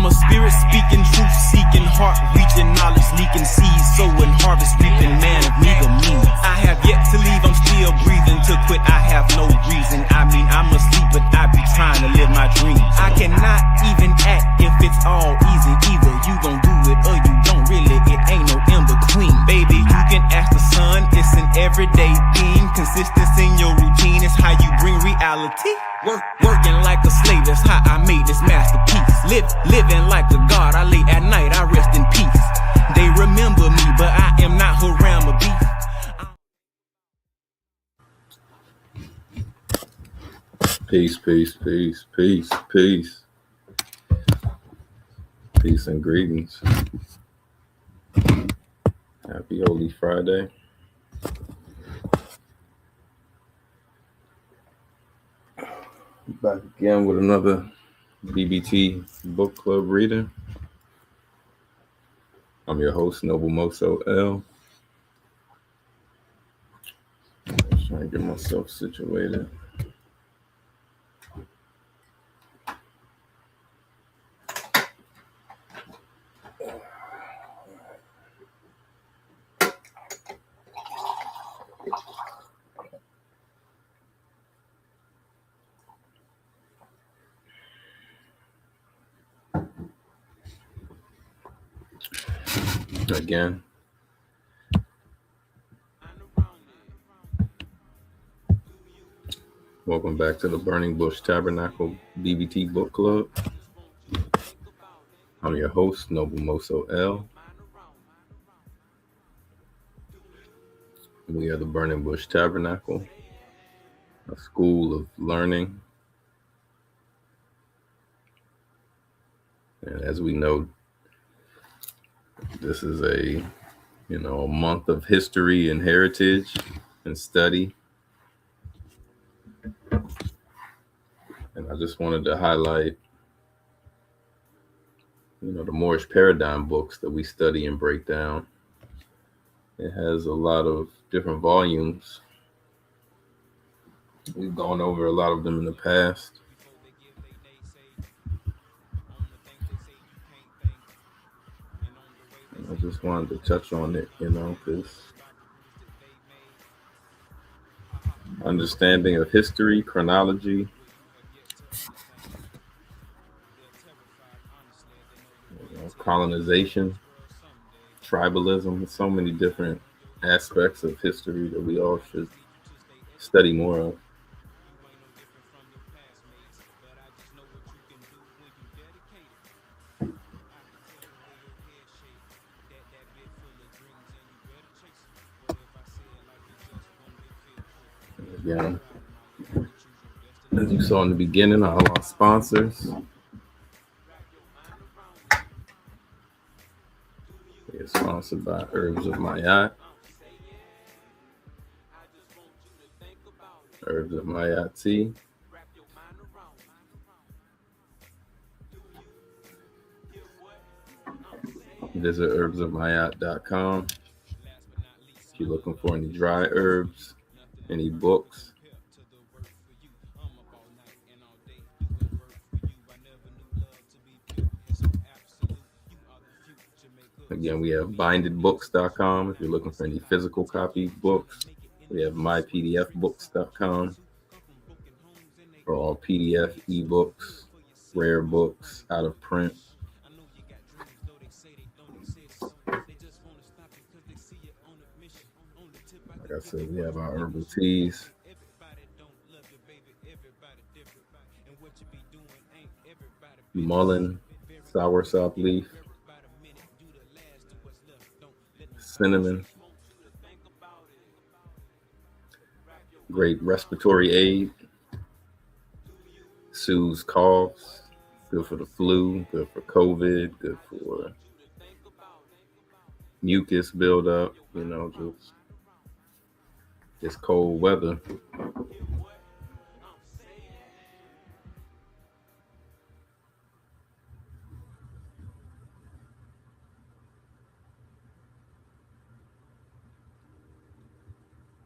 a spirit speaking, truth seeking, heart reaching, knowledge leaking, seeds sowing, harvest reaping, man of meager means. I have yet to leave, I'm still breathing. To quit, I have no reason. I mean, I'm asleep, but I be trying to live my dream. I cannot even act if it's all easy. Either you gon' do it or you don't. Really, it ain't no in between. Baby, you can ask the sun. It's an everyday thing. Consistency in your routine is how you bring reality. Working like a slave, that's how I made this masterpiece. Living like a god, I lay at night, I rest in peace. They remember me, but I am not Haram beef. Peace, peace, peace, peace, peace. Peace and greetings. Happy Holy Friday. Back again with another BBT book club reading. I'm your host, Noble MOSSO L. Just trying to get myself situated. Again, welcome back to the Burning Bush Tabernacle BBT Book Club. I'm your host, Noble MOSSO L. We are the Burning Bush Tabernacle, a school of learning. And as we know, this is a month of history and heritage and study. And I just wanted to highlight, the Moorish paradigm books that we study and break down. It has a lot of different volumes. We've gone over a lot of them in the past. I just wanted to touch on it, because understanding of history, chronology, colonization, tribalism, so many different aspects of history that we all should study more of. Again, as you saw in the beginning, all our sponsors. We are sponsored by Herbs of Mayat. Herbs of Mayat tea. Visit herbsofmayat.com if you're looking for any dry herbs, any books. Again, we have bindedbooks.com if you're looking for any physical copy books. We have mypdfbooks.com for all PDF, ebooks, rare books, out of print. Like I said, we have our herbal teas. Mullein, soursop leaf, cinnamon, great respiratory aid, soothes coughs, good for the flu, good for COVID, good for mucus buildup, just this cold weather.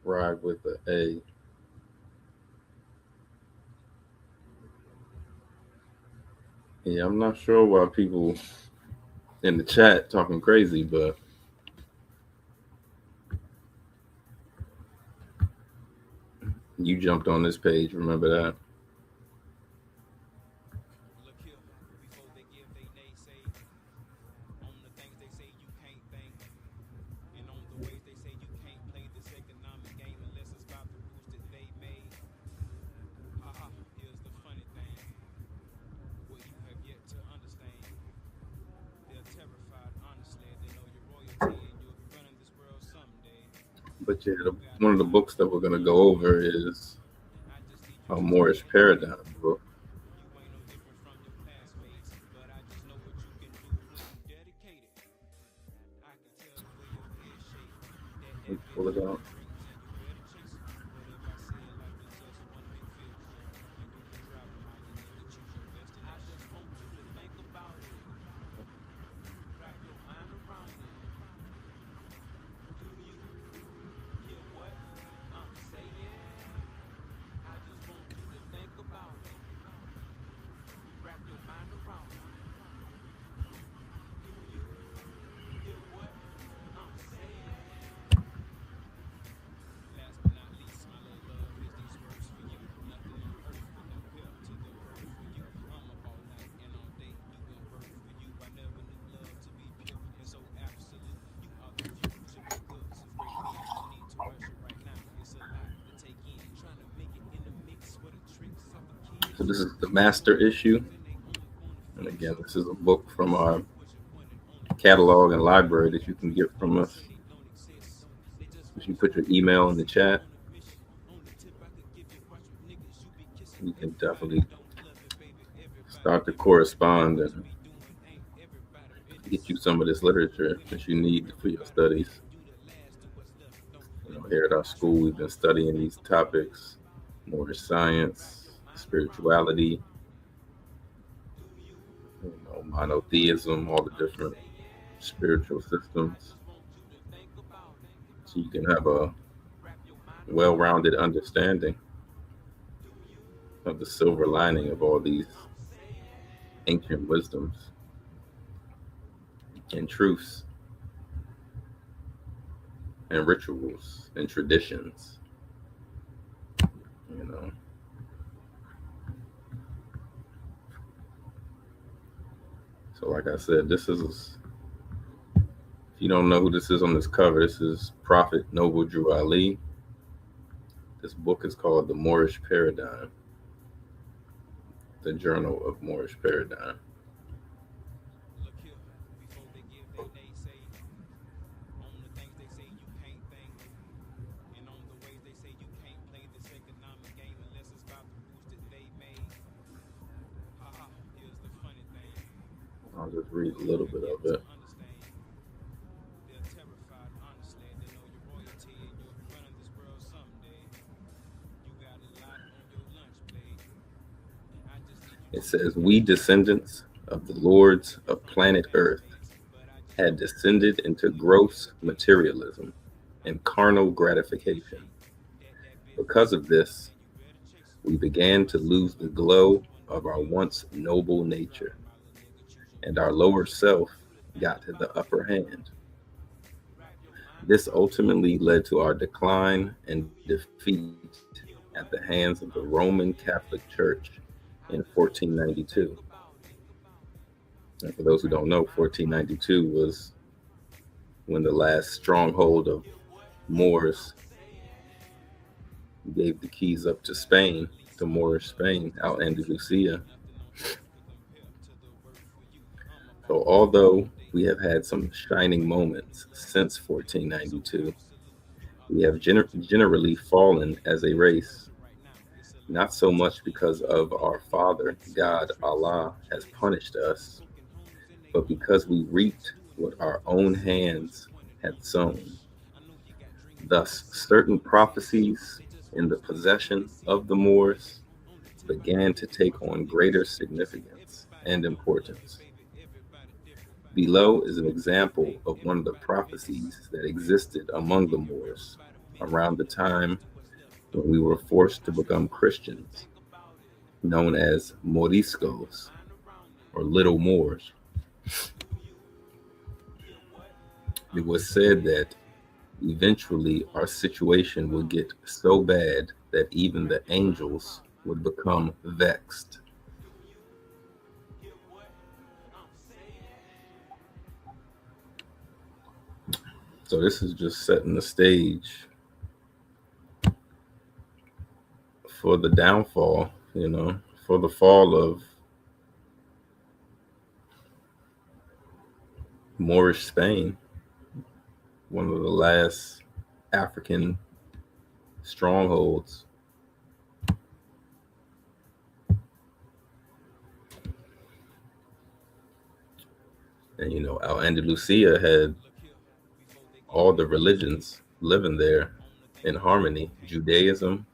Ride with the A. Yeah, I'm not sure why people in the chat talking crazy, but you jumped on this page. Remember that? Look here, before they give they naysay on the things they say you can't think, and on the ways they say you can't play this economic game unless it's about the rules that they made. Haha, here's the funny thing, what you have yet to understand. They're terrified, honestly. They know your royalty and you'll be running this world someday. But yeah, You got a one of the lot books on that your we're gonna plate. go over is I just need you a to stay Moorish in your paradigm lane. book. You ain't no different from your classmates, but I just know what you can do when you dedicated. I can tell the way your head shake, that Let's pull vision it of out. your dreams, and you better chase it. What if I say it like it's just one big field trip, and you can drive them how you nigga choose your destination? I just want you to think about it, wrap your mind around it. Do you hear what I'm saying? I just want you to think about it, wrap your mind around it. Do you hear what I'm saying? Last but not least, my little love, here's these words for you. Nothing on earth can compare to the worth for you. I'm up all night and all day doing work for you. I never knew love to be pure and so absolute. You are the future because of great men. No need to rush it right now. It's a lot to take in. Trying to make it in the mix where the tricks of a kid So this show. is the They master doing issue, things in their own corner and fix. again, this is a Don't book ever from miss our what your one and only gift is. catalog and Don't library ever that you ask can for get from things us. when they don't exist. They just If want you your put your love and email in the kiss. I'm chat, on a mission. On the tip I could give you. Watch what niggas you be kissing. we can Everybody definitely don't love it, baby. Everybody start to give it. What you correspond niggas and be doing ain't everybody get business. you some of this Everybody want literature women, that you need for your everybody studies. get it. Do the last to what's left. Don't You let know, go. here at our I school, just we've been want you to studying think these about it. topics: more science, Wrap your mind around it. spirituality, Do you hear monotheism, all what the I'm different saying? spiritual I systems, just want you to think about it. so you can have a Wrap your mind around it. well-rounded understanding Do you of the silver hear lining what of all these I'm saying? ancient wisdoms and truths and rituals and traditions. You know, so like I said, this is, if you don't know who this is on this cover, this is Prophet Noble Drew Ali. This book is called The Moorish Paradigm, the Journal of Moorish Paradigm. Look here, before they give they naysay on the things they say you can't think, and on the ways they say you can't play this economic game unless it's about the rules that they made. Haha, here's the funny thing, I'll just read what a you little have bit yet of to it. understand. They're terrified, honestly. They know your royalty and you'll be running this world someday. You got a lot on your lunch plate. I just need you It to says, stay "We in your lane. descendants of the You ain't no lords different of from your planet Earth classmates, but I just had know what you can descended do into when you gross dedicate it. materialism I and can tell carnal the way your head gratification. shake, that vision of Because your of dreams, this, and you better chase it. we What if began I to say it lose the like it's just glow one big of our field once trip, and you noble can drive nature, them my little nigga, choose your and our lower destination? I self want you to think got the about it, upper hand. wrap your mind This around it. ultimately led to our decline and Do you defeat at the hear hands what of the Roman I'm Catholic Church saying? in I just want you to 1492. think about it, And for those who wrap don't your know, mind around it. 1492 was when the last stronghold of Hear what Moors I'm saying? gave the keys up to Last but Spain, not least, to my little Moorish love, Spain, here's these Al words for you. Andalusia. Nothing on earth could compare to the worth for you. I'm up So, all night and all although day we have had doing some work for you. shining I never knew moments love to since be pure and so 1492, absolute. You are we the have future generally because of great fallen men. as No a need to race, rush it right now. It's a lot not to so take much in. because Trying to of make our it in the Father, mix where the God, tricks of Allah, a has kid show. punished They got us, broken homes in their but own because corner we fix. reaped Doing what the work our for the own city was your hands one and had only sown. wish. I know you got dreams, but the Thus, city certain won't exist. prophecies They just in want the you to stay in possession your city. of the Yeah, Moors on the tip I could began give to you. take Watch what on niggas greater you be kissing. significance Everybody and don't love it, importance. baby. Everybody different. You Below ain't no is an different from your example ain't of one of the everybody business. prophecies that existed Everybody among the give you. Moors Everybody around the get it. Last time to what's left. when Don't we were let go. forced I to just become want you to Christians, think about it. known as Wrap your Moriscos. mind around it. or little Moors. It was said that eventually our situation would get so bad that even the angels would become vexed. So this is just setting the stage for the downfall, for the fall of Moorish Spain, one of the last African strongholds. And Al Andalusia had all the religions living there in harmony: Judaism,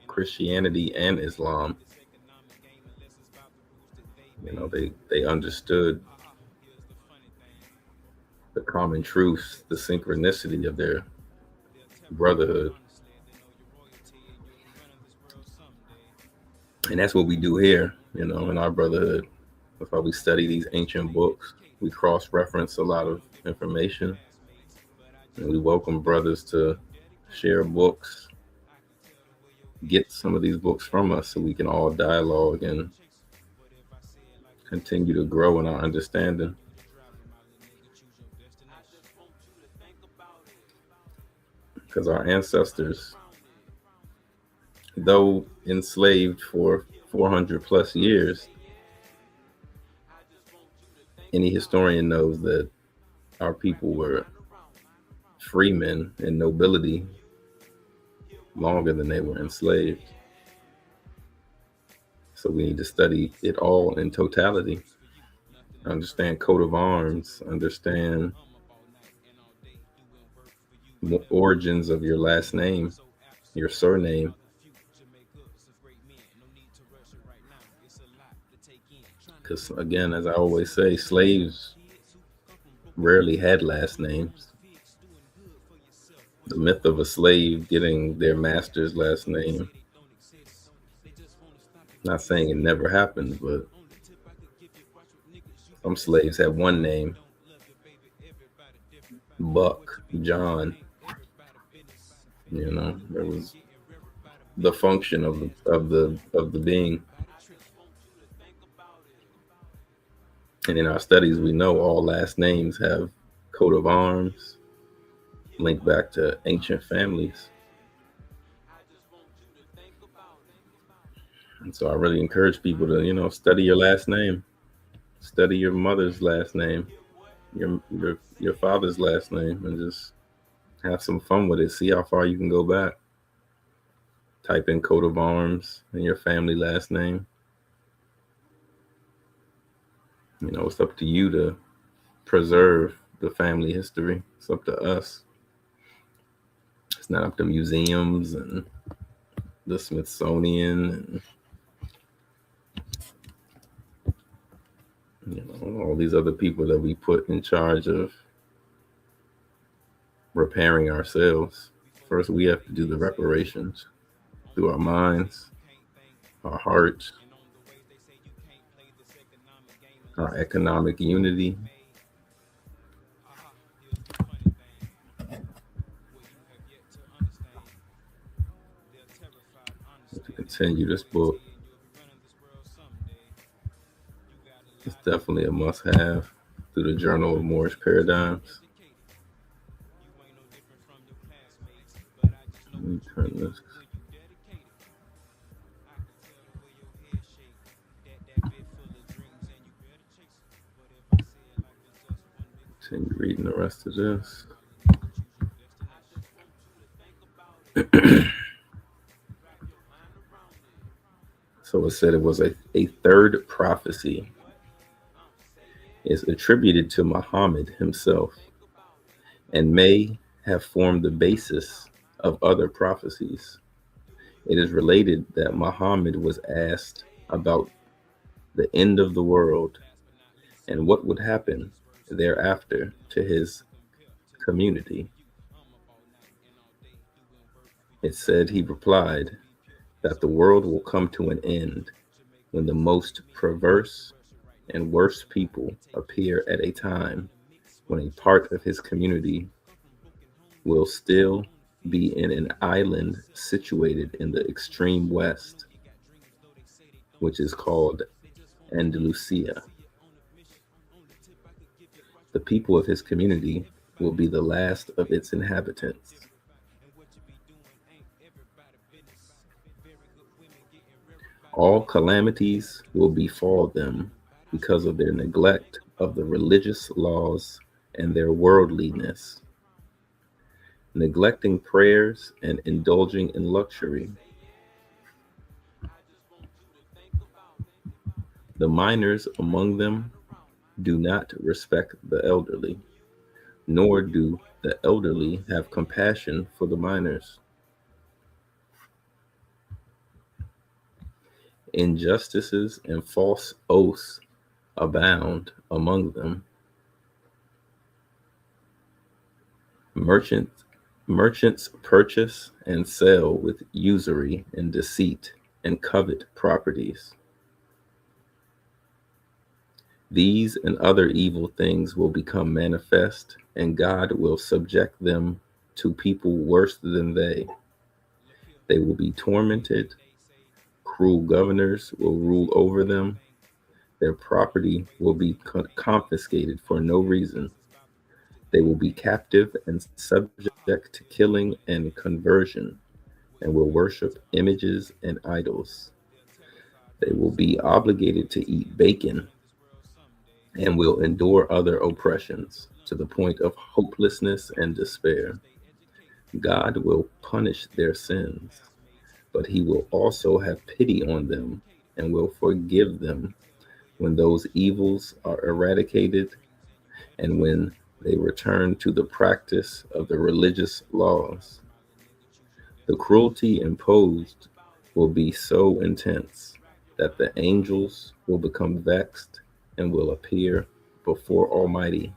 Christianity, and Islam. They understood the common truths, the synchronicity of their brotherhood. And that's what we do here, in our brotherhood. That's why we study these ancient books. We cross-reference a lot of information. And we welcome brothers to share books, get some of these books from us so we can all dialogue and continue to grow in our understanding. Because our ancestors, though enslaved for 400 plus years, any historian knows that our people were freemen and nobility longer than they were enslaved. So we need to study it all in totality. Understand coat of arms, understand the origins of your last name, your surname. Because again, as I always say, slaves rarely had last names. The myth of a slave getting their master's last name, not saying it never happened, but some slaves had one name: Buck, John. There was the function of the being. And in our studies, we know all last names have coat of arms, linked back to ancient families. And so I really encourage people to, study your last name, study your mother's last name, your father's last name, and just have some fun with it. See how far you can go back. Type in coat of arms and your family last name. It's up to you to preserve the family history. It's up to us. It's not up to museums and the Smithsonian and all these other people that we put in charge of repairing ourselves. First, we have to do the reparations through our minds, our hearts, our economic unity. To continue this book, it's definitely a must-have through the Journal of Moorish Paradigms. Let me turn this. Continue reading the rest of this. So it said it was a third prophecy is attributed to Muhammad himself and may have formed the basis of other prophecies. It is related that Muhammad was asked about the end of the world and what would happen thereafter to his community. It said he replied that the world will come to an end when the most perverse and worse people appear at a time when a part of his community will still be in an island situated in the extreme west, which is called Andalusia. The people of his community will be the last of its inhabitants. All calamities will befall them because of their neglect of the religious laws and their worldliness, neglecting prayers and indulging in luxury. The minors among them do not respect the elderly, nor do the elderly have compassion for the minors. Injustices and false oaths abound among them. Merchants Merchants purchase and sell with usury and deceit and covet properties. These and other evil things will become manifest, and God will subject them to people worse than they. They will be tormented. Cruel governors will rule over them. Their property will be confiscated for no reason. They will be captive and subject to killing and conversion, and will worship images and idols. They will be obligated to eat bacon and will endure other oppressions to the point of hopelessness and despair. God will punish their sins, but he will also have pity on them and will forgive them when those evils are eradicated and when they return to the practice of the religious laws. The cruelty imposed will be so intense that the angels will become vexed and will appear before Almighty,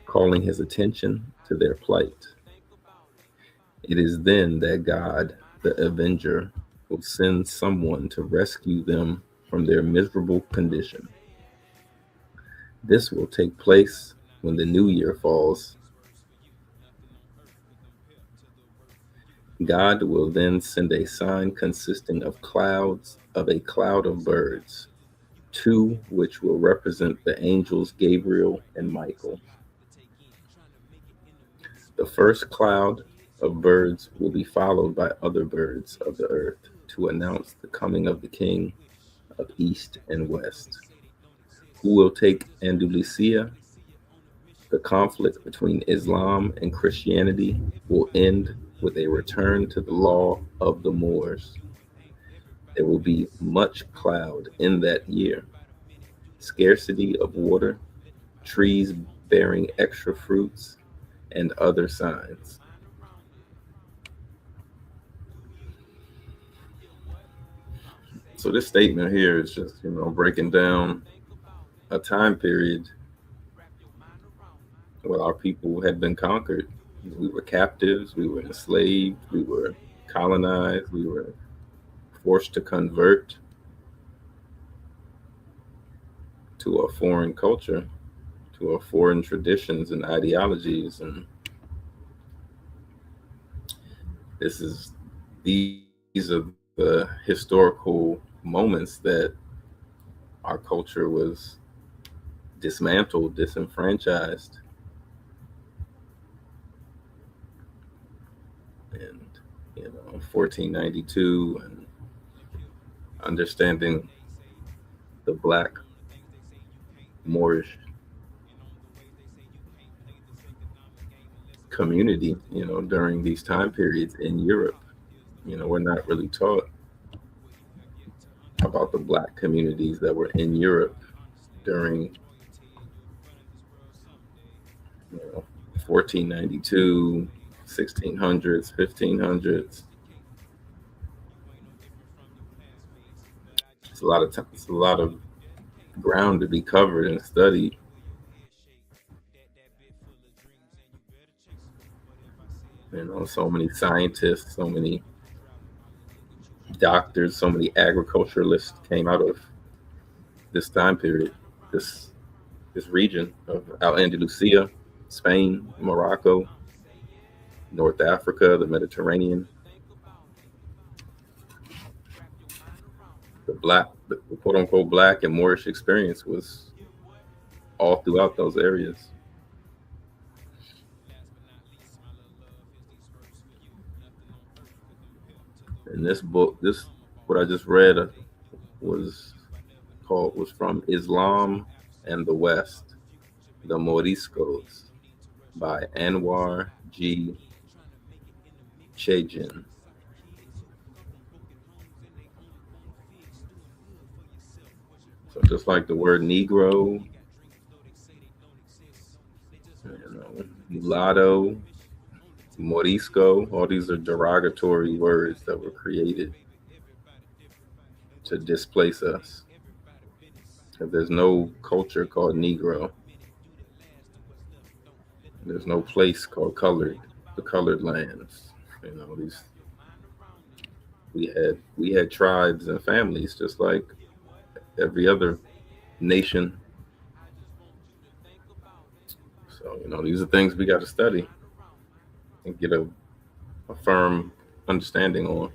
calling his attention to their plight. It is then that God, the Avenger, will send someone to rescue them from their miserable condition. This will take place when the new year falls. God will then send a sign consisting of clouds, of a cloud of birds, two which will represent the angels Gabriel and Michael. The first cloud of birds will be followed by other birds of the earth to announce the coming of the King of East and West, who will take Andalusia. The conflict between Islam and Christianity will end with a return to the law of the Moors. There will be much cloud in that year, scarcity of water, trees bearing extra fruits, and other signs. So this statement here is just, breaking down a time period where our people had been conquered. We were captives, we were enslaved, we were colonized, we were forced to convert to a foreign culture, to a foreign traditions and ideologies. And these are the historical moments that our culture was dismantled, disenfranchised, and 1492, and understanding the Black Moorish community, during these time periods in Europe. We're not really taught about the Black communities that were in Europe during 1492, 1600s, 1500s. It's a lot of time, it's a lot of ground to be covered and studied. So many scientists, so many doctors, so many agriculturalists came out of this time period. this region of Al Andalusia, Spain, Morocco, North Africa, the Mediterranean. The quote unquote black and Moorish experience was all throughout those areas. And this book, this what I just read was was from Islam and the West, the Moriscos by Anwar G. Chejin. So just like the word Negro, mulatto, Morisco, all these are derogatory words that were created to displace us. There's no culture called Negro. There's no place called colored, the colored lands. These we had tribes and families just like every other nation. So, these are things we got to study and get a firm understanding on.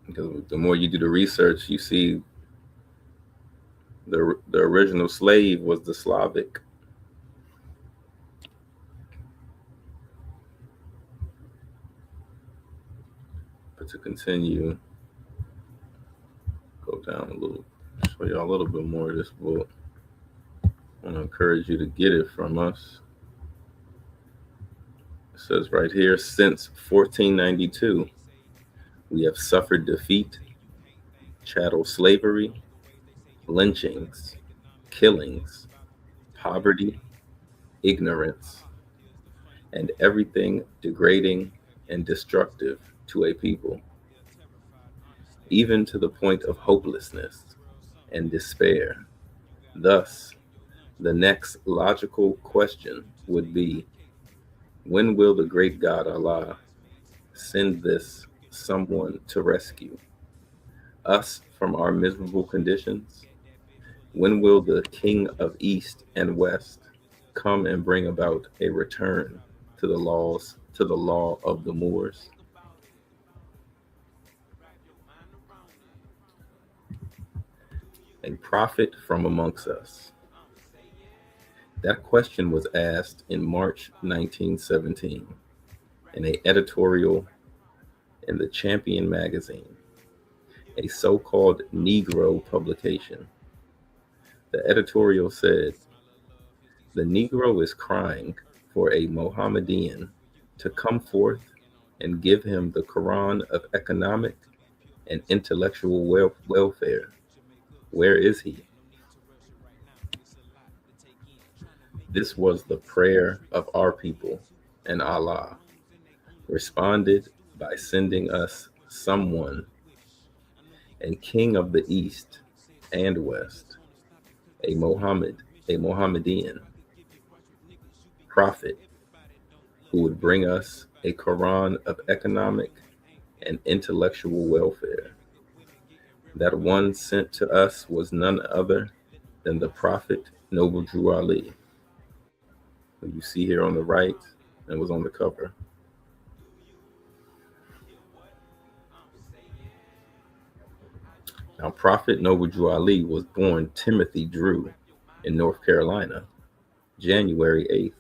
Because the more you do the research, you see the original slave was the Slavic. But to continue, go down a little, show you a little bit more of this book. I want to encourage you to get it from us. It says right here, since 1492, we have suffered defeat, chattel slavery, lynchings, killings, poverty, ignorance, and everything degrading and destructive to a people, even to the point of hopelessness and despair. Thus, the next logical question would be, when will the great God Allah send this someone to rescue us from our miserable conditions? When will the King of East and West come and bring about a return to the law of the Moors? A prophet from amongst us. That question was asked in March 1917 in an editorial in the Champion magazine, a so-called Negro publication. The editorial said, "The Negro is crying for a Mohammedan to come forth and give him the Quran of economic and intellectual welfare. Where is he?" This was the prayer of our people, and Allah responded by sending us someone, and King of the East and West, a Mohammedan prophet who would bring us a Quran of economic and intellectual welfare. That one sent to us was none other than the Prophet Noble Drew Ali, who you see here on the right and was on the cover. Now, Prophet Noble Drew Ali was born Timothy Drew in North Carolina, January 8th,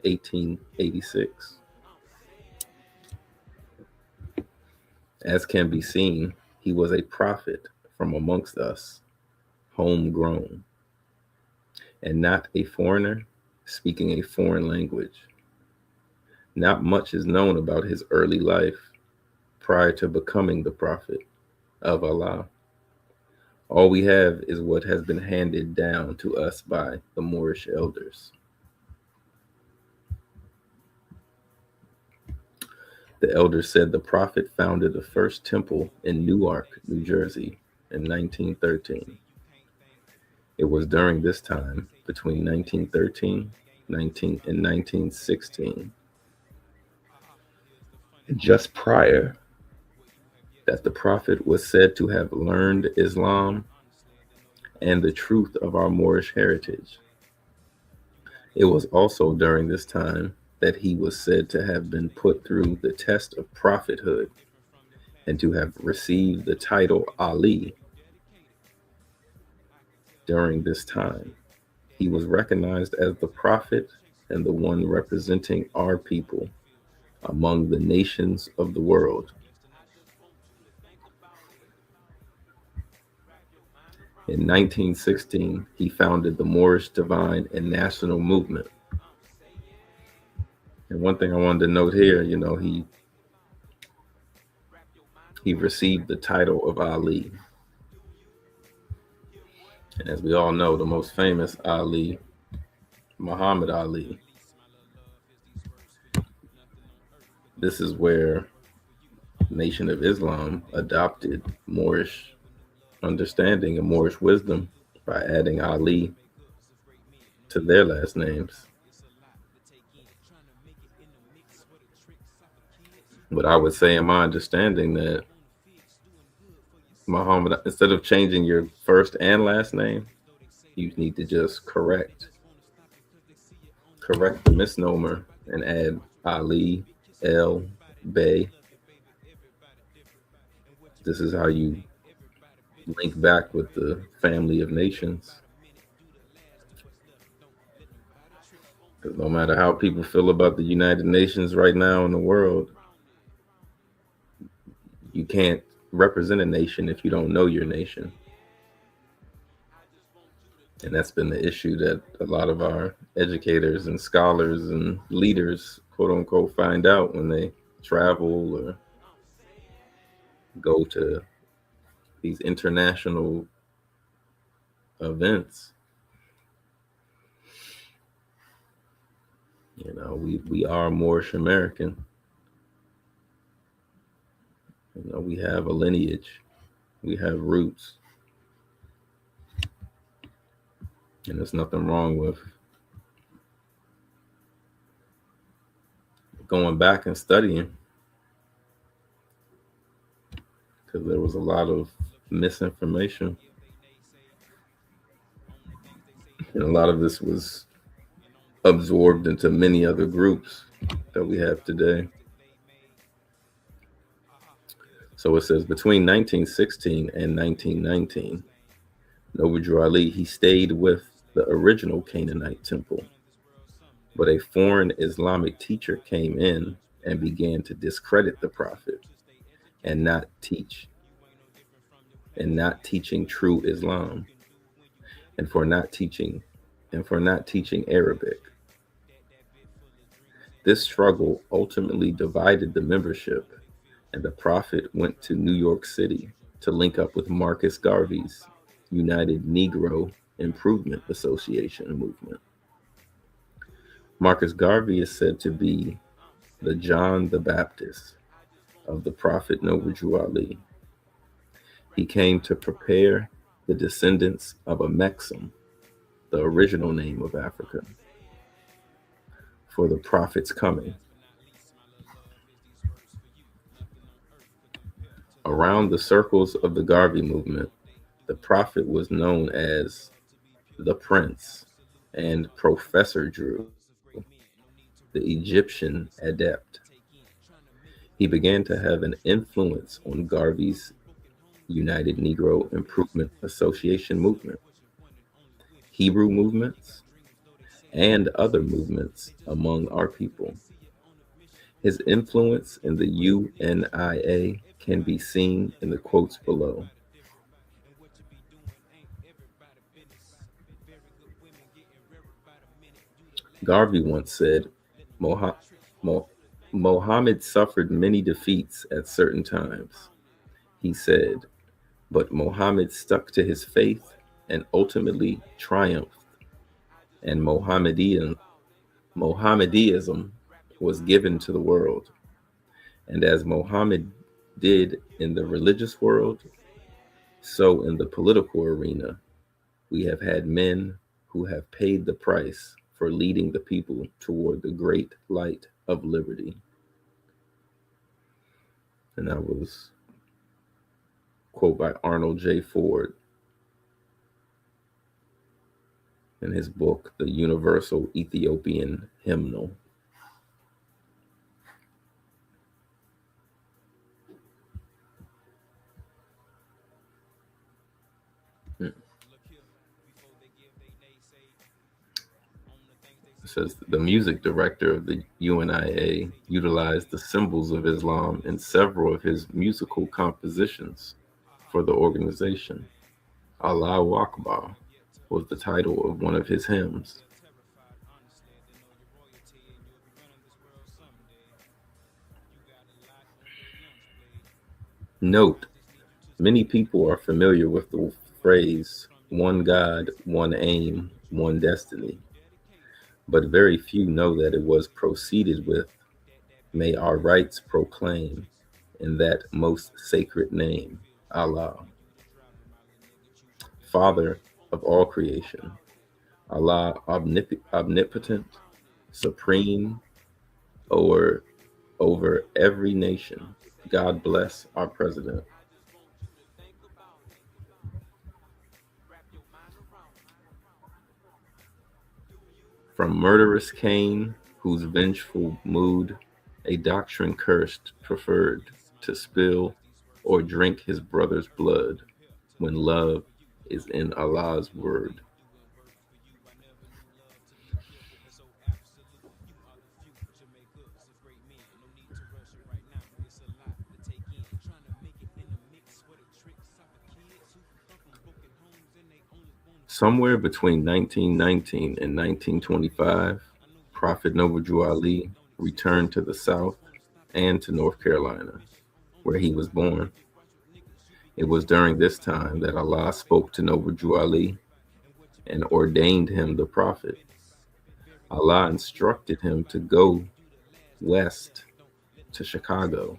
1886. As can be seen, he was a prophet from amongst us, homegrown, and not a foreigner speaking a foreign language. Not much is known about his early life prior to becoming the prophet of Allah. All we have is what has been handed down to us by the Moorish elders. The elders said the prophet founded the first temple in Newark, New Jersey in 1913. It was during this time, between 1913 and 1916, just prior that the Prophet was said to have learned Islam and the truth of our Moorish heritage. It was also during this time that he was said to have been put through the test of prophethood and to have received the title Ali. During this time, he was recognized as the prophet and the one representing our people among the nations of the world. In 1916, he founded the Moorish Divine and National Movement. And one thing I wanted to note here, he received the title of Ali. And as we all know, the most famous Ali, Muhammad Ali. This is where Nation of Islam adopted Moorish understanding and Moorish wisdom by adding Ali to their last names. But I would say, in my understanding, that Muhammad, instead of changing your first and last name, you need to just correct the misnomer and add Ali, El, Bey. This is how you link back with the family of nations. Because no matter how people feel about the United Nations right now in the world, you can't represent a nation if you don't know your nation. And that's been the issue that a lot of our educators and scholars and leaders, quote unquote, find out when they travel or go to these international events. We are Moorish American. We have a lineage, we have roots. And there's nothing wrong with going back and studying, because there was a lot of misinformation. And a lot of this was absorbed into many other groups that we have today. So it says between 1916 and 1919, Noble Ali, he stayed with the original Canaanite temple, but a foreign Islamic teacher came in and began to discredit the Prophet and not teaching true Islam, and for not teaching Arabic. This struggle ultimately divided the membership, and the Prophet went to New York City to link up with Marcus Garvey's United Negro Improvement Association movement. Marcus Garvey is said to be the John the Baptist of the Prophet Noble Ali. He came to prepare the descendants of Amexem, the original name of Africa, for the Prophet's coming. Around the circles of the Garvey movement, the Prophet was known as the Prince and Professor Drew, the Egyptian adept. He began to have an influence on Garvey's United Negro Improvement Association movement, Hebrew movements, and other movements among our people. His influence in the UNIA can be seen in the quotes below. Garvey once said, Mohammed suffered many defeats at certain times. He said, but Mohammed stuck to his faith and ultimately triumphed, and Mohammedanism was given to the world. And as Mohammed did in the religious world, so in the political arena, we have had men who have paid the price for leading the people toward the great light of liberty. And that was quote by Arnold J. Ford in his book, The Universal Ethiopian Hymnal. It says the music director of the UNIA utilized the symbols of Islam in several of his musical compositions for the organization. Allahu Akbar was the title of one of his hymns. Note, many people are familiar with the phrase, one God, one aim, one destiny, but very few know that it was proceeded with, may our rights proclaim, in that most sacred name, Allah, Father of all creation, Allah omnipotent, supreme, over every nation. God bless our president. From murderous Cain, whose vengeful mood a doctrine cursed preferred to spill or drink his brother's blood, when love is in Allah's word. Somewhere between 1919 and 1925, Prophet Noble Ali returned to the South and to North Carolina, where he was born. It was during this time that Allah spoke to Noble Ali and ordained him the prophet. Allah instructed him to go west to Chicago,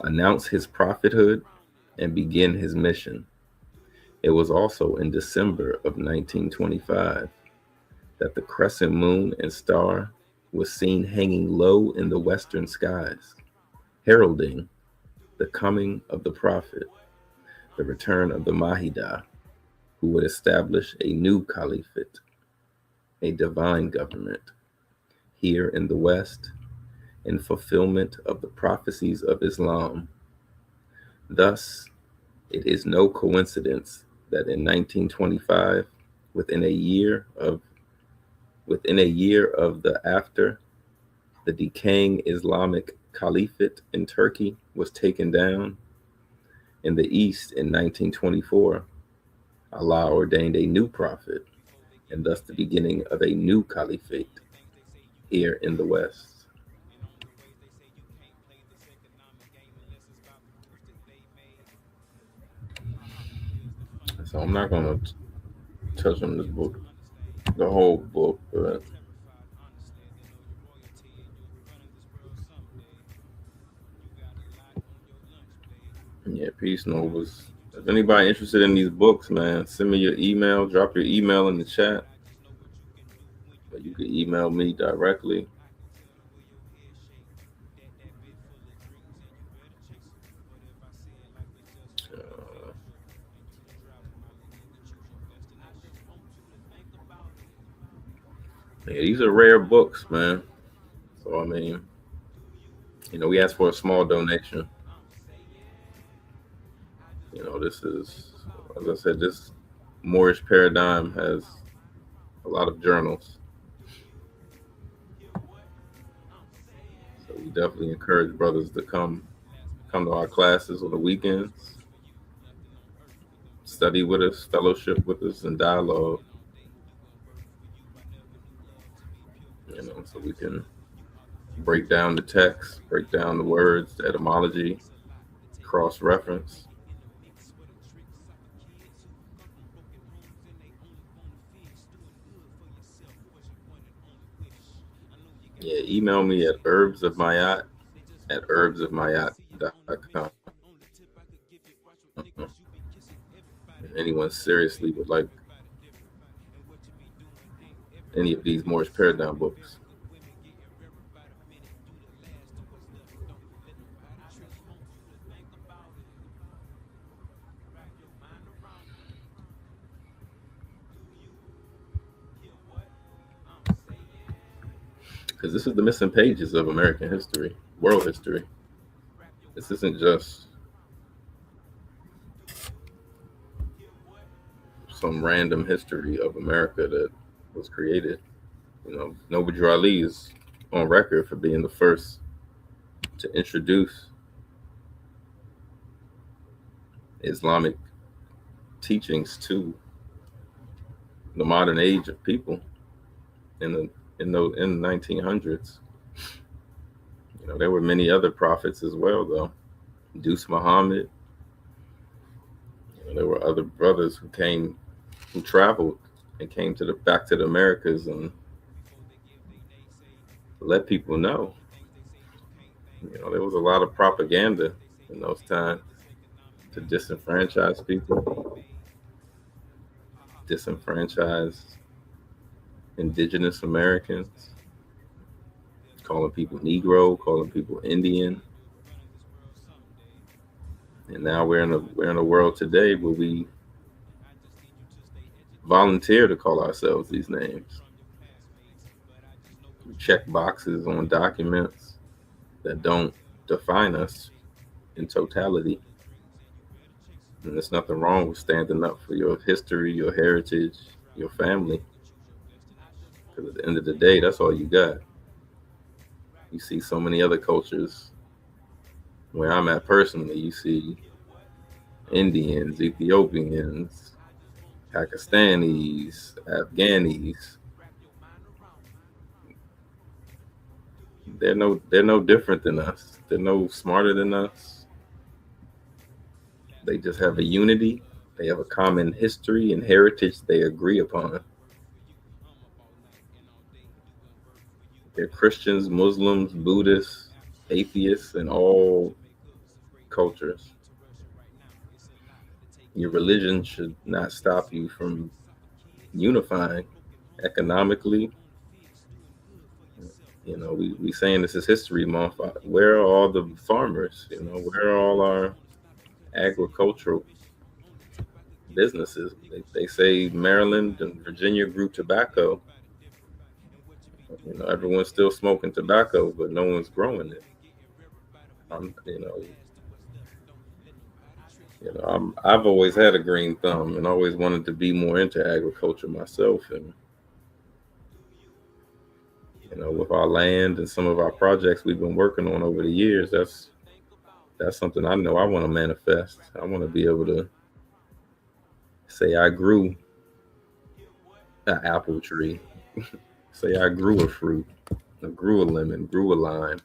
announce his prophethood, and begin his mission. It was also in December of 1925 that the crescent moon and star was seen hanging low in the western skies, heralding the coming of the prophet, the return of the Mahdi, who would establish a new caliphate, a divine government, here in the West, in fulfillment of the prophecies of Islam. Thus, it is no coincidence that in 1925, within a year of the decaying Islamic Caliphate in Turkey was taken down. In the East in 1924, Allah ordained a new prophet, and thus the beginning of a new caliphate here in the West. So I'm not going to touch on this book, the whole book, but yeah, peace, Novas. If anybody interested in these books, man, send me your email. Drop your email in the chat. But you can email me directly. Yeah, these are rare books, man. So I mean, we asked for a small donation. This is, as I said, this Moorish paradigm has a lot of journals. So we definitely encourage brothers to come to our classes on the weekends, study with us, fellowship with us, and dialogue. So we can break down the text, break down the words, the etymology, cross-reference. Yeah, email me at herbsofmayat@herbsofmayat.com. If anyone seriously would like any of these Moorish paradigm books. because this is the missing pages of American history, world history. This isn't just some random history of America that was created. Noble Drew Ali is on record for being the first to introduce Islamic teachings to the modern age of people in the 1900s. There were many other prophets as well, though. Deuce Muhammad. There were other brothers who traveled and came back to the Americas and let people know. There was a lot of propaganda in those times to disenfranchise people, disenfranchise indigenous Americans, calling people Negro, calling people Indian. And now we're in a world today where we volunteer to call ourselves these names. We check boxes on documents that don't define us in totality. And there's nothing wrong with standing up for your history, your heritage, your family. Because at the end of the day, that's all you got. You see so many other cultures. Where I'm at personally, you see Indians, Ethiopians, Pakistanis, Afghanis. They're no different than us. They're no smarter than us. They just have a unity. They have a common history and heritage they agree upon. They're Christians, Muslims, Buddhists, atheists, and all cultures. Your religion should not stop you from unifying economically. We saying this is History Month. Where are all the farmers? Where are all our agricultural businesses? They say Maryland and Virginia grew tobacco. Everyone's still smoking tobacco, but no one's growing it. I've always had a green thumb and always wanted to be more into agriculture myself. And with our land and some of our projects we've been working on over the years, that's something I know I want to manifest. I want to be able to say I grew an apple tree, say I grew a fruit, I grew a lemon, grew a lime.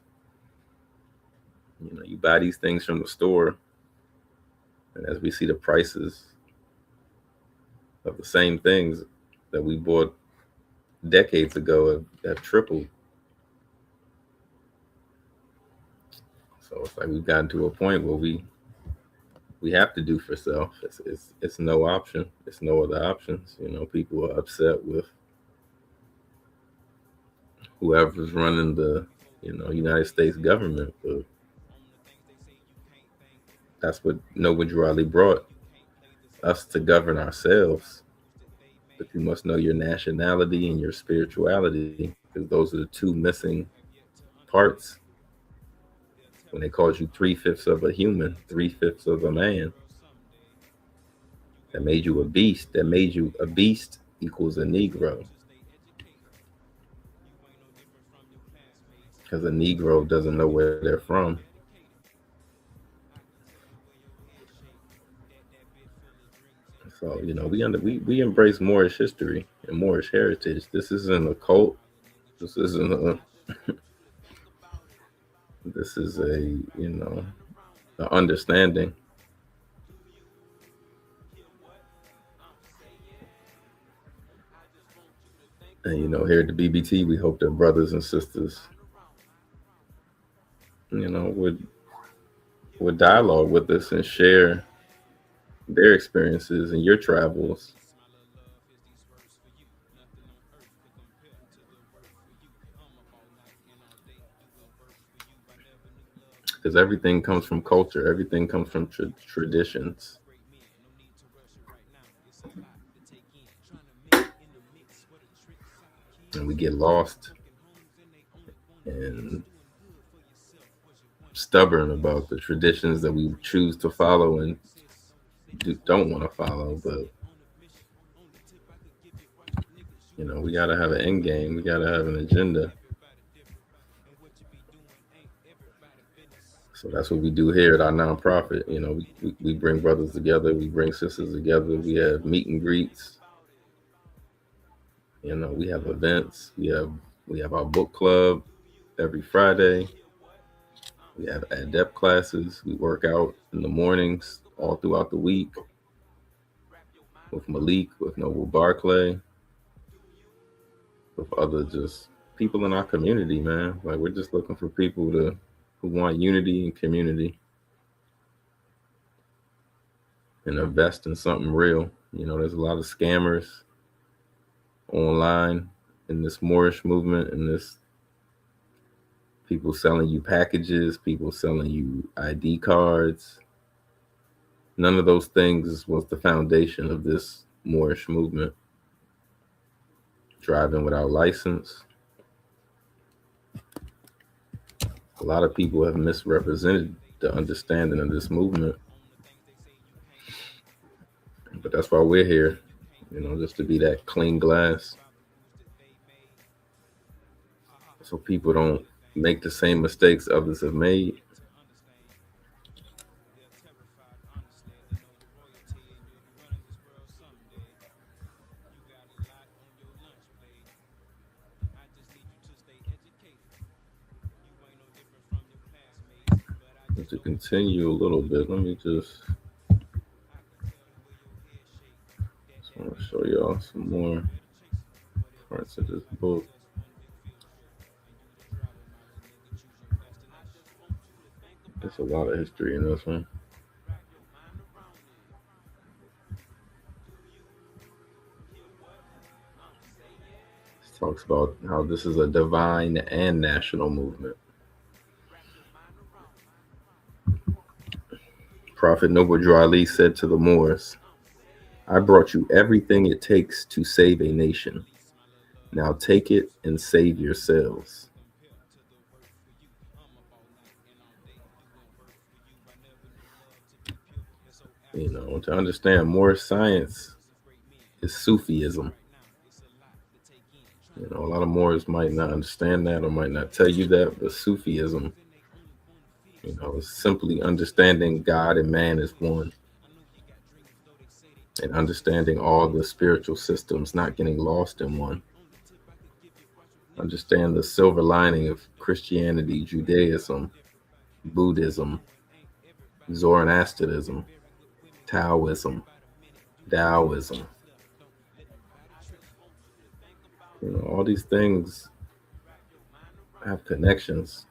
You buy these things from the store, and as we see the prices of the same things that we bought decades ago have tripled. So it's like we've gotten to a point where we have to do for self. It's no option. It's no other options. People are upset with whoever's running the United States government, but that's what Noble Drew Ali brought us to govern ourselves. But you must know your nationality and your spirituality, because those are the two missing parts. When they called you 3/5 of a human, 3/5 of a man, that made you a beast. That made you a beast equals a Negro. Because a Negro doesn't know where they're from. So we embrace Moorish history and Moorish heritage. This isn't a cult. This isn't a. This is a an understanding. And here at the BBT, we hope that brothers and sisters, would dialogue with us and share their experiences and your travels. Because everything comes from culture. Everything comes from traditions. And we get lost and stubborn about the traditions that we choose to follow and don't want to follow. But we got to have an end game. We got to have an agenda. So that's what we do here at our nonprofit. We bring brothers together. We bring sisters together. We have meet and greets. We have events. We have our book club every Friday. We have adept classes. We work out in the mornings all throughout the week with Malik, with Noble Barclay, with other just people in our community, man. Like, we're just looking for people who want unity and community and invest in something real. There's a lot of scammers online in this Moorish movement, and this people selling you packages, people selling you ID cards. None of those things was the foundation of this Moorish movement. Driving without license. A lot of people have misrepresented the understanding of this movement. But that's why we're here, just to be that clean glass. So people don't make the same mistakes others have made. To continue a little bit, let me just want to show y'all some more parts of this book. There's a lot of history in this one. It talks about how this is a divine and national movement. Prophet Noble Ali said to the Moors, "I brought you everything it takes to save a nation. Now take it and save yourselves." To understand Moorish science is Sufism. A lot of Moors might not understand that or might not tell you that, but Sufism, is simply understanding God and man as one. And understanding all the spiritual systems, not getting lost in one. Understand the silver lining of Christianity, Judaism, Buddhism, Zoroastrianism, Taoism, Taoism. All these things have connections.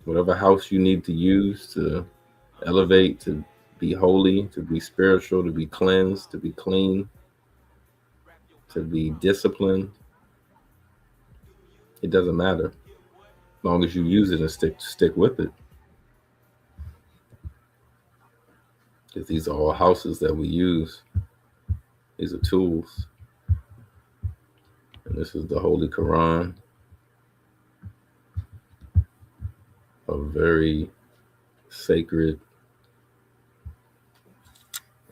Whatever house you need to use to elevate, to be holy, to be spiritual, to be cleansed, to be clean, to be disciplined, it doesn't matter as long as you use it and stick with it. Because these are all houses that we use. These are tools. And this is the Holy Quran. A very sacred,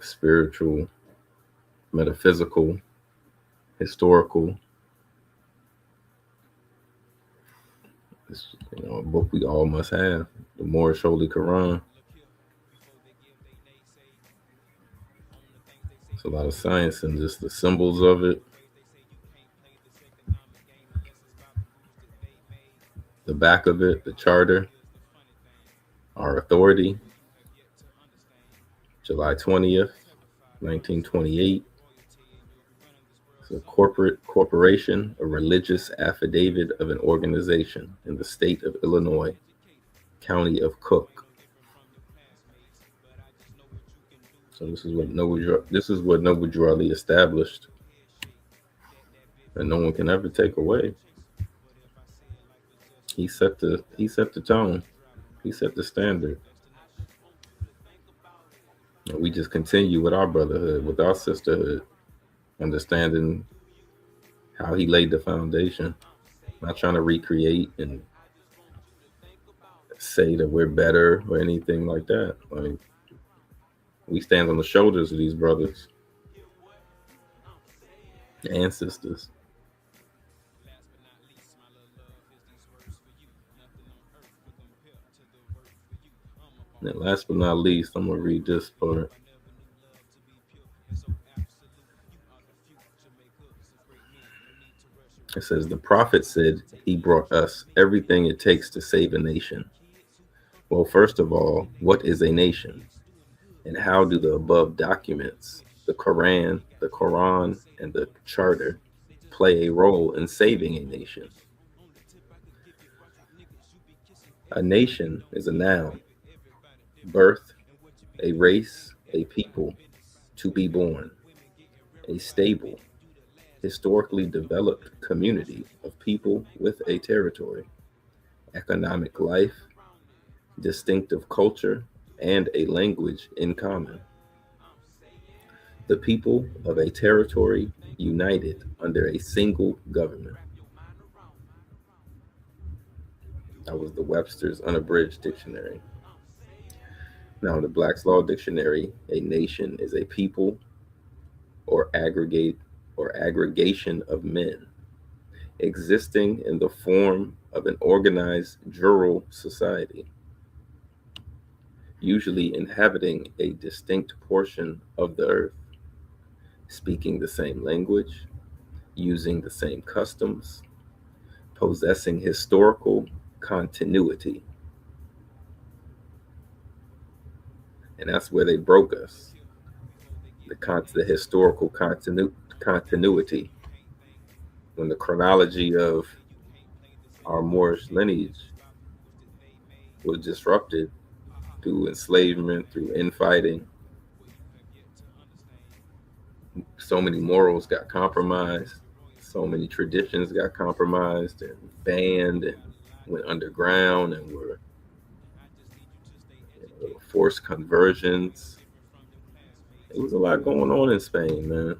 spiritual, metaphysical, historical. It's a book we all must have. The Moorish Holy Quran. It's a lot of science and just the symbols of it. The back of it, the charter, our authority, July 20th, 1928. It's a corporation, a religious affidavit of an organization in the state of Illinois, county of Cook. So this is what Noble Ali established, and no one can ever take away. He set the tone. He set the standard. And we just continue with our brotherhood, with our sisterhood, understanding how he laid the foundation. Not trying to recreate and say that we're better or anything like that. Like, we stand on the shoulders of these brothers and sisters. And last but not least, I'm gonna read this part. It says, the prophet said he brought us everything it takes to save a nation. Well, first of all, what is a nation? And how do the above documents, the Quran, and the Charter, play a role in saving a nation? A nation is a noun, birth, a race, a people, to be born, a stable, historically developed community of people with a territory, economic life, distinctive culture, and a language in common. The people of a territory united under a single government. That was the Webster's Unabridged Dictionary. Now, in the Black's Law Dictionary, a nation is a people or aggregation of men existing in the form of an organized jural society, usually inhabiting a distinct portion of the earth, speaking the same language, using the same customs, possessing historical continuity. And that's where they broke us, the historical continuity. When the chronology of our Moorish lineage was disrupted through enslavement, through infighting, so many morals got compromised, so many traditions got compromised and banned and went underground and were forced conversions. It was a lot going on in Spain, man.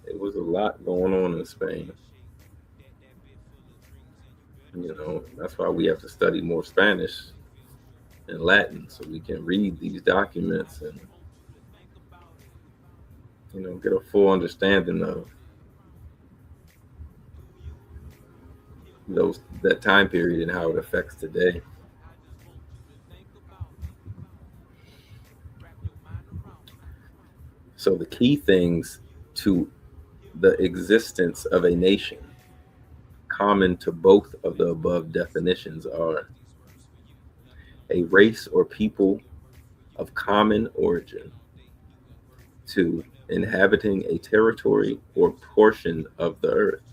It was a lot going on in Spain. That's why we have to study more Spanish and Latin so we can read these documents and get a full understanding of that time period and how it affects today. So the key things to the existence of a nation, common to both of the above definitions, are a race or people of common origin, 2, inhabiting a territory or portion of the earth,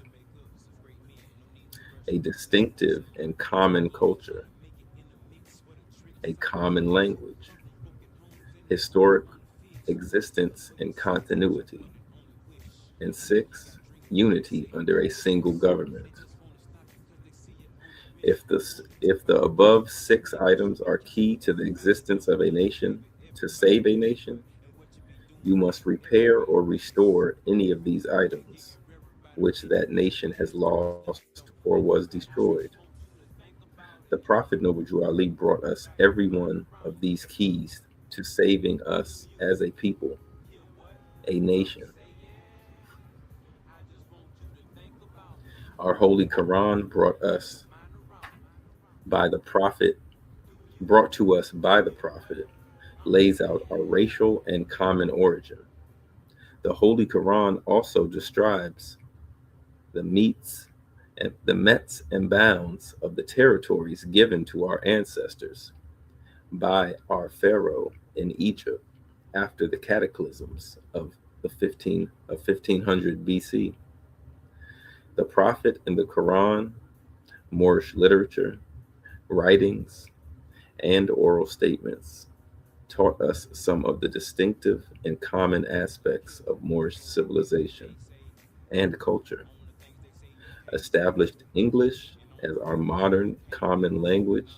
a distinctive and common culture, a common language, historic existence and continuity, and 6, unity under a single government. If the above 6 items are key to the existence of a nation, to save a nation, you must repair or restore any of these items which that nation has lost or was destroyed. The Prophet Noble Ali brought us every one of these keys to saving us as a people, a nation. Our Holy Quran brought to us by the Prophet, lays out our racial and common origin. The Holy Quran also describes the mets and bounds of the territories given to our ancestors by our Pharaoh in Egypt after the cataclysms of 1500 BC. The Prophet in the Quran, Moorish literature, writings, and oral statements taught us some of the distinctive and common aspects of Moorish civilization and culture, established English as our modern common language.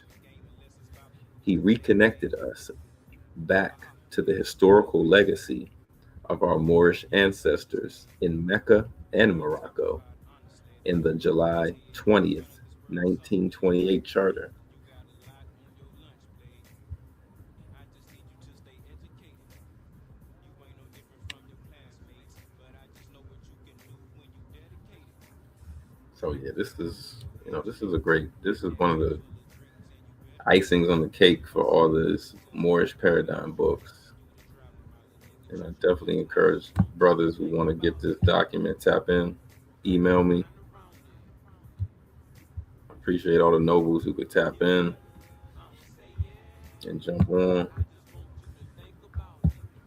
He reconnected us back to the historical legacy of our Moorish ancestors in Mecca and Morocco, in the July 20th, 1928 charter. So yeah, this is one of the icings on the cake for all this Moorish paradigm books. And I definitely encourage brothers who want to get this document, tap in, email me. I appreciate all the nobles who could tap in and jump on.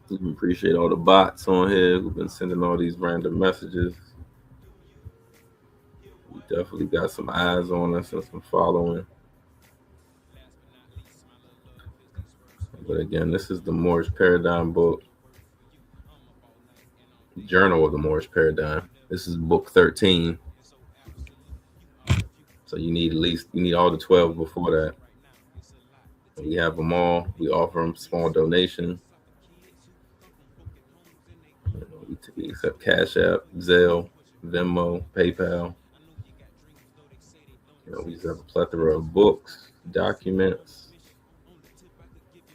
Even appreciate all the bots on here who've been sending all these random messages. We definitely got some eyes on us and some following. But again, this is the Moorish Paradigm book, Journal of the Moorish Paradigm. This is book 13. So you need all the 12 before that. We have them all. We offer them small donation. We accept Cash App, Zelle, Venmo, PayPal. We just have a plethora of books, documents.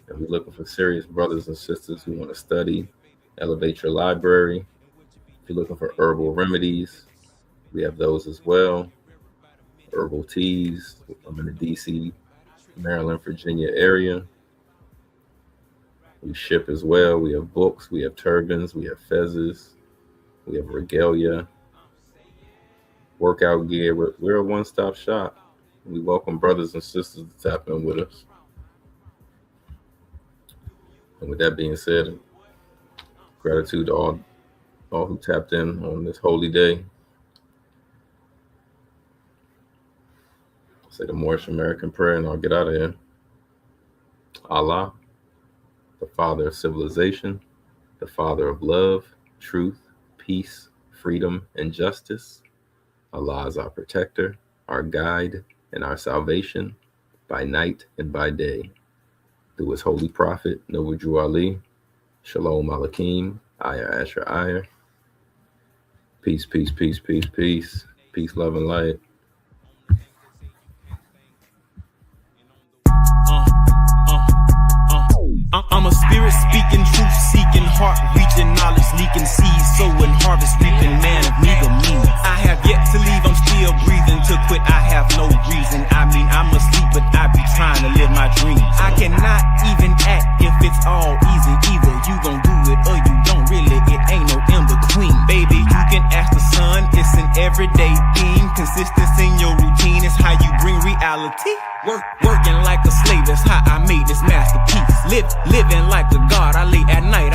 And we're looking for serious brothers and sisters who want to study, elevate your library. If you're looking for herbal remedies, we have those as well. Herbal teas. I'm in the DC, Maryland, Virginia area. We ship as well. We have books, we have turbans, we have fezzes, we have regalia, workout gear. We're a one-stop shop. We welcome brothers and sisters to tap in with us. And with that being said, gratitude to all who tapped in on this holy day. Say the Moorish American prayer and I'll get out of here. Allah, the father of civilization, the father of love, truth, peace, freedom, and justice. Allah is our protector, our guide, and our salvation by night and by day. Through his holy prophet, Noble Drew Ali, Shalom Aleichem, Ayah Asher Ayah. Peace, peace, peace, peace, peace. Peace, love, and light. I'm a spirit speaking, truth seeking, heart reaching, knowledge leaking, seed sowing, harvest reaping, man of meager means. I have yet to leave, I'm still breathing. To quit, I have no reason. I mean, I'm asleep, but I be trying to live my dreams. I cannot even act if it's all easy. Either you gon' do it or you don't. Really, it ain't no in between. Baby, you can ask the sun, it's an everyday theme. Consistency in your routine is how you bring reality. Working like a slave, that's how I made this masterpiece. Living like a god, I lay at night